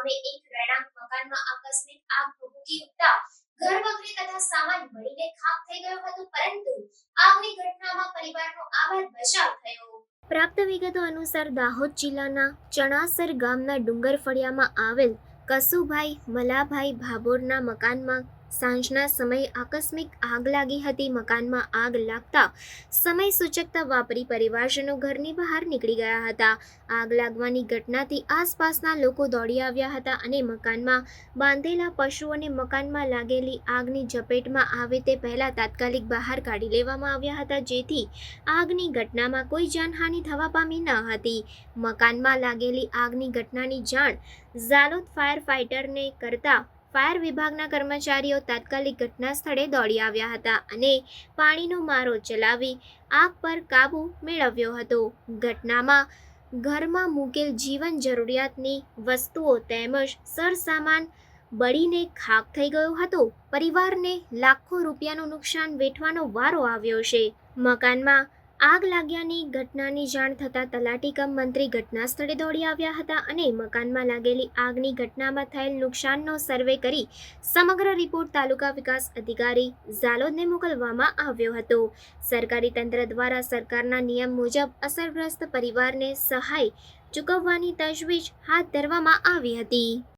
ગામે એક રહેણાંક મકાનમાં આકસ્મિક આગ ભભૂકી ઉઠતા ઘર વખરી તથા સામાન બળીને ખાખ થઈ ગયો હતો, પરંતુ આગની ઘટનામાં પરિવારનો આબાદ બચાવ થયો. પ્રાપ્ત વિગતો અનુસાર દાહોદ જિલ્લાના ચણાસર ગામના ડુંગર ફળિયામાં આવેલ કસુભાઈ મલાભાઈ ભાભોરના મકાનમાં સાંજના સમયે આકસ્મિક આગ લાગી હતી. મકાનમાં આગ લાગતા સમય સૂચકતા વાપરી પરિવારજનો ઘરની બહાર નીકળી ગયા હતા. આગ લાગવાની ઘટનાથી આસપાસના લોકો દોડી આવ્યા હતા અને મકાનમાં બાંધેલા પશુઓને મકાનમાં લાગેલી આગની ઝપેટમાં આવે તે પહેલા તાત્કાલિક બહાર કાઢી લેવામાં આવ્યા હતા, જેથી આગની ઘટનામાં કોઈ જાનહાનિ થવા પામી ન હતી. મકાનમાં લાગેલી આગની ઘટનાની જાણ ઝાલોદ ફાયર ફાઇટરને કરતા ફાયર વિભાગના કર્મચારીઓ તાત્કાલિક ઘટના સ્થળે દોડી આવ્યા હતા અને પાણીનો મારો ચલાવી આગ પર કાબૂ મેળવ્યો હતો. ઘટનામાં ઘરમાં મૂકેલ જીવન જરૂરિયાતની વસ્તુઓ તેમજ સરસામાન બળીને ખાખ થઈ ગયો હતો. પરિવારને લાખો રૂપિયાનું નુકસાન વેઠવાનો વારો આવ્યો છે. મકાનમાં આગ લાગ્યાની ઘટનાની જાણ થતાં તલાટી કમ મંત્રી ઘટના સ્થળે દોડી આવ્યા હતા અને મકાનમાં લાગેલી આગની ઘટનામાં થયેલ નુકસાનનો સર્વે કરી સમગ્ર રિપોર્ટ તાલુકા વિકાસ અધિકારી ઝાલોદને મોકલવામાં આવ્યો હતો. સરકારી તંત્ર દ્વારા સરકારના નિયમ મુજબ અસરગ્રસ્ત પરિવારને સહાય ચૂકવવાની તજવીજ હાથ ધરવામાં આવી હતી.